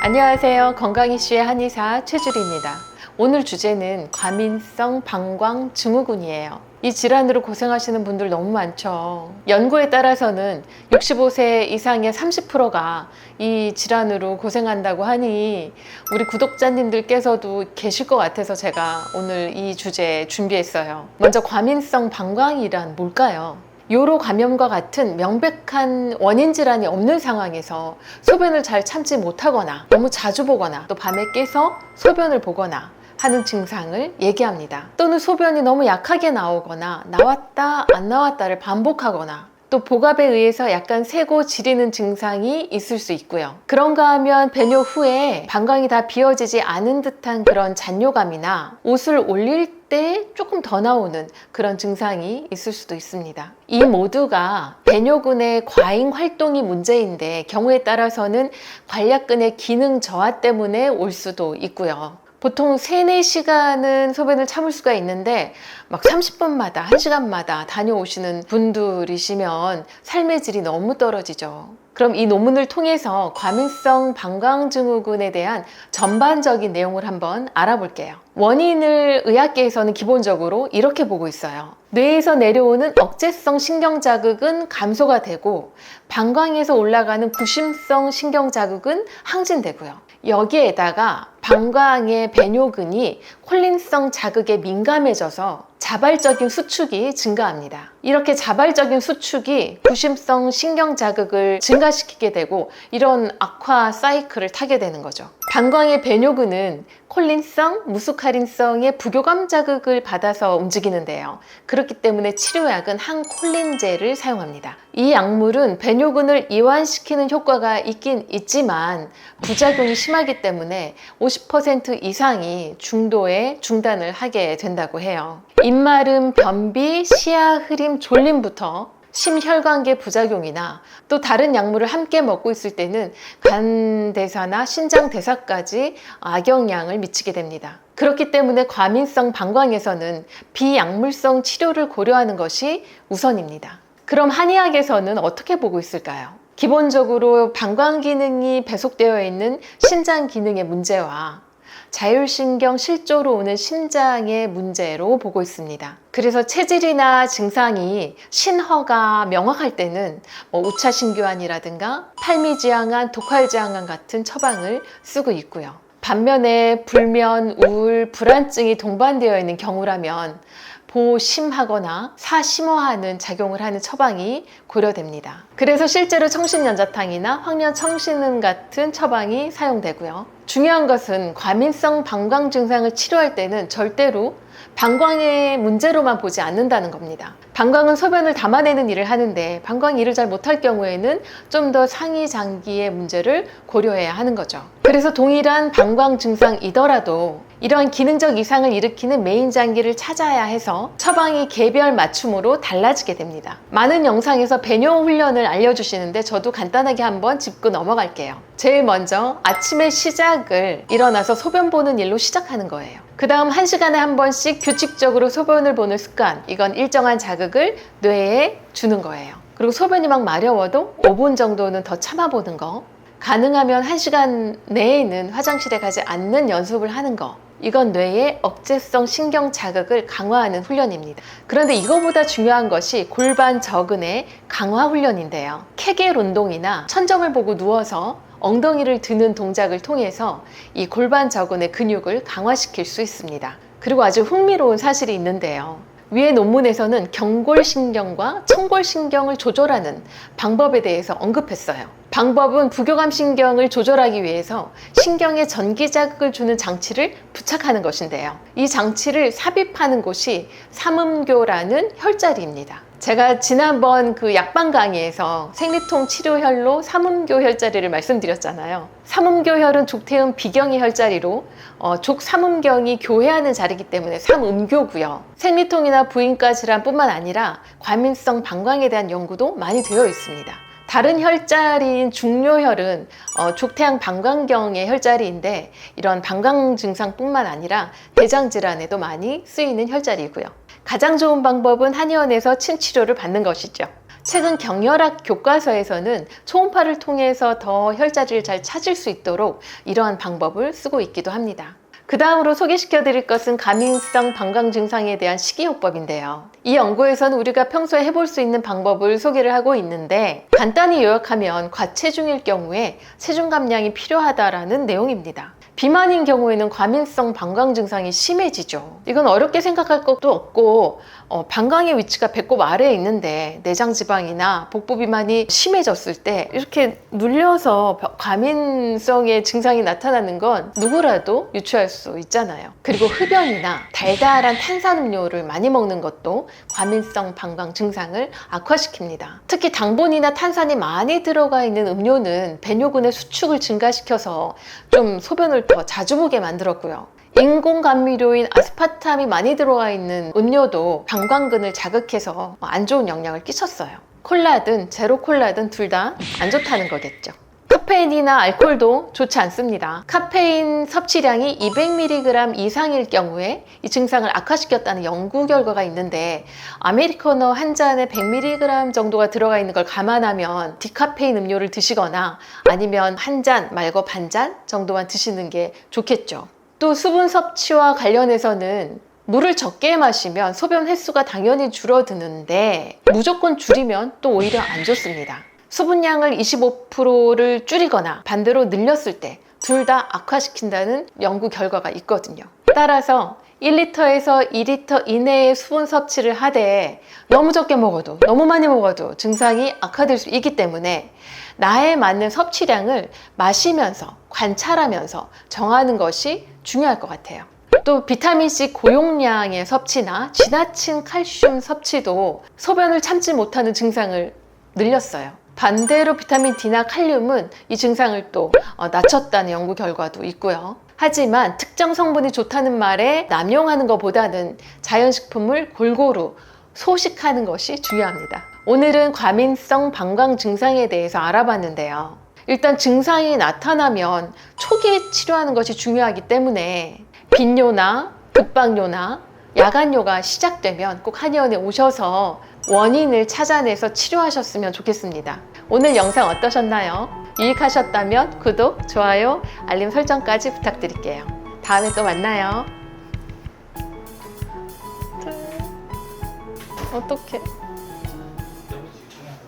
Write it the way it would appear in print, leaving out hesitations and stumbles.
안녕하세요. 건강 이슈의 한의사 최주리입니다. 오늘 주제는 과민성 방광 증후군이에요. 이 질환으로 고생하시는 분들 너무 많죠. 연구에 따라서는 65세 이상의 30%가 이 질환으로 고생한다고 하니 우리 구독자님들께서도 계실 것 같아서 제가 오늘 이 주제 준비했어요. 먼저 과민성 방광이란 뭘까요? 요로 감염과 같은 명백한 원인 질환이 없는 상황에서 소변을 잘 참지 못하거나 너무 자주 보거나 또 밤에 깨서 소변을 보거나 하는 증상을 얘기합니다. 또는 소변이 너무 약하게 나오거나 나왔다 안 나왔다를 반복하거나 또 복압에 의해서 약간 새고 지리는 증상이 있을 수 있고요. 그런가 하면 배뇨 후에 방광이 다 비어지지 않은 듯한 그런 잔뇨감이나 옷을 올릴 때 조금 더 나오는 그런 증상이 있을 수도 있습니다. 이 모두가 배뇨근의 과잉 활동이 문제인데 경우에 따라서는 관략근의 기능 저하 때문에 올 수도 있고요. 보통 3-4시간은 소변을 참을 수가 있는데 막 30분마다 1시간마다 다녀오시는 분들이시면 삶의 질이 너무 떨어지죠. 그럼 이 논문을 통해서 과민성 방광증후군에 대한 전반적인 내용을 한번 알아볼게요. 원인을 의학계에서는 기본적으로 이렇게 보고 있어요. 뇌에서 내려오는 억제성 신경자극은 감소가 되고 방광에서 올라가는 구심성 신경자극은 항진되고요. 여기에다가 방광의 배뇨근이 콜린성 자극에 민감해져서 자발적인 수축이 증가합니다. 이렇게 자발적인 수축이 구심성 신경자극을 증가시키게 되고 이런 악화 사이클을 타게 되는 거죠. 방광의 배뇨근은 콜린성, 무스카린성의 부교감 자극을 받아서 움직이는데요. 그렇기 때문에 치료약은 항콜린제를 사용합니다. 이 약물은 배뇨근을 이완시키는 효과가 있긴 있지만 부작용이 심하기 때문에 50% 이상이 중도에 중단을 하게 된다고 해요. 입마름, 변비, 시야 흐림, 졸림부터 심혈관계 부작용이나 또 다른 약물을 함께 먹고 있을 때는 간대사나 신장대사까지 악영향을 미치게 됩니다. 그렇기 때문에 과민성 방광에서는 비약물성 치료를 고려하는 것이 우선입니다. 그럼 한의학에서는 어떻게 보고 있을까요? 기본적으로 방광 기능이 배속되어 있는 신장 기능의 문제와 자율신경 실조로 오는 심장의 문제로 보고 있습니다. 그래서 체질이나 증상이 신허가 명확할 때는 우차신교환이라든가 팔미지항암, 독활지항암 같은 처방을 쓰고 있고요. 반면에 불면, 우울, 불안증이 동반되어 있는 경우라면 보심하거나 사심화하는 작용을 하는 처방이 고려됩니다. 그래서 실제로 청신연자탕이나 황련청신음 같은 처방이 사용되고요. 중요한 것은 과민성 방광 증상을 치료할 때는 절대로 방광의 문제로만 보지 않는다는 겁니다. 방광은 소변을 담아내는 일을 하는데 방광이 일을 잘 못할 경우에는 좀 더 상위 장기의 문제를 고려해야 하는 거죠. 그래서 동일한 방광 증상이더라도 이러한 기능적 이상을 일으키는 메인 장기를 찾아야 해서 처방이 개별 맞춤으로 달라지게 됩니다. 많은 영상에서 배뇨 훈련을 알려주시는데 저도 간단하게 한번 짚고 넘어갈게요. 제일 먼저 아침의 시작을 일어나서 소변 보는 일로 시작하는 거예요. 그 다음 1시간에 한 번씩 규칙적으로 소변을 보는 습관, 이건 일정한 자극을 뇌에 주는 거예요. 그리고 소변이 막 마려워도 5분 정도는 더 참아보는 거, 가능하면 1시간 내에는 화장실에 가지 않는 연습을 하는 거, 이건 뇌의 억제성 신경 자극을 강화하는 훈련입니다. 그런데 이거보다 중요한 것이 골반 저근의 강화 훈련인데요. 케겔 운동이나 천정을 보고 누워서 엉덩이를 드는 동작을 통해서 이 골반 저근의 근육을 강화시킬 수 있습니다. 그리고 아주 흥미로운 사실이 있는데요. 위의 논문에서는 경골신경과 청골신경을 조절하는 방법에 대해서 언급했어요. 방법은 부교감 신경을 조절하기 위해서 신경에 전기 자극을 주는 장치를 부착하는 것인데요. 이 장치를 삽입하는 곳이 삼음교라는 혈자리입니다. 제가 지난번 그 약방 강의에서 생리통 치료혈로 삼음교 혈자리를 말씀드렸잖아요. 삼음교혈은 족태음 비경의 혈자리로 족삼음경이 교회하는 자리이기 때문에 삼음교고요. 생리통이나 부인과 질환뿐만 아니라 과민성 방광에 대한 연구도 많이 되어 있습니다. 다른 혈자리인 중요혈은 족태양 방광경의 혈자리인데 이런 방광 증상뿐만 아니라 대장 질환에도 많이 쓰이는 혈자리이고요. 가장 좋은 방법은 한의원에서 침 치료를 받는 것이죠. 최근 경혈학 교과서에서는 초음파를 통해서 더 혈자리를 잘 찾을 수 있도록 이러한 방법을 쓰고 있기도 합니다. 그 다음으로 소개시켜 드릴 것은 과민성 방광 증상에 대한 식이요법인데요. 이 연구에서는 우리가 평소에 해볼 수 있는 방법을 소개를 하고 있는데, 간단히 요약하면 과체중일 경우에 체중 감량이 필요하다라는 내용입니다. 비만인 경우에는 과민성 방광 증상이 심해지죠. 이건 어렵게 생각할 것도 없고 방광의 위치가 배꼽 아래에 있는데 내장 지방이나 복부 비만이 심해졌을 때 이렇게 눌려서 과민성의 증상이 나타나는 건 누구라도 유추할 수 있잖아요. 그리고 흡연이나 달달한 탄산음료를 많이 먹는 것도 과민성 방광 증상을 악화시킵니다. 특히 당분이나 탄산이 많이 들어가 있는 음료는 배뇨근의 수축을 증가시켜서 좀 소변을 더 자주 보게 만들었고요. 인공감미료인 아스파탐이 많이 들어가 있는 음료도 방광근을 자극해서 안 좋은 영향을 끼쳤어요. 콜라든 제로 콜라든 둘 다 안 좋다는 거겠죠. 카페인이나 알코올도 좋지 않습니다. 카페인 섭취량이 200mg 이상일 경우에 이 증상을 악화시켰다는 연구 결과가 있는데, 아메리카노 한 잔에 100mg 정도가 들어가 있는 걸 감안하면 디카페인 음료를 드시거나 아니면 한 잔 말고 반 잔 정도만 드시는 게 좋겠죠. 또 수분 섭취와 관련해서는 물을 적게 마시면 소변 횟수가 당연히 줄어드는데 무조건 줄이면 또 오히려 안 좋습니다. 수분량을 25%를 줄이거나 반대로 늘렸을 때 둘 다 악화시킨다는 연구 결과가 있거든요. 따라서 1리터에서 2리터 이내의 수분 섭취를 하되 너무 적게 먹어도 너무 많이 먹어도 증상이 악화될 수 있기 때문에 나에 맞는 섭취량을 마시면서 관찰하면서 정하는 것이 중요할 것 같아요. 또 비타민C 고용량의 섭취나 지나친 칼슘 섭취도 소변을 참지 못하는 증상을 늘렸어요. 반대로 비타민 D나 칼륨은 이 증상을 또 낮췄다는 연구 결과도 있고요. 하지만 특정 성분이 좋다는 말에 남용하는 것보다는 자연식품을 골고루 소식하는 것이 중요합니다. 오늘은 과민성 방광 증상에 대해서 알아봤는데요. 일단 증상이 나타나면 초기에 치료하는 것이 중요하기 때문에 빈뇨나 급박뇨나 야간뇨가 시작되면 꼭 한의원에 오셔서 원인을 찾아내서 치료하셨으면 좋겠습니다. 오늘 영상 어떠셨나요? 유익하셨다면 구독, 좋아요, 알림 설정까지 부탁드릴게요. 다음에 또 만나요. 어떡해.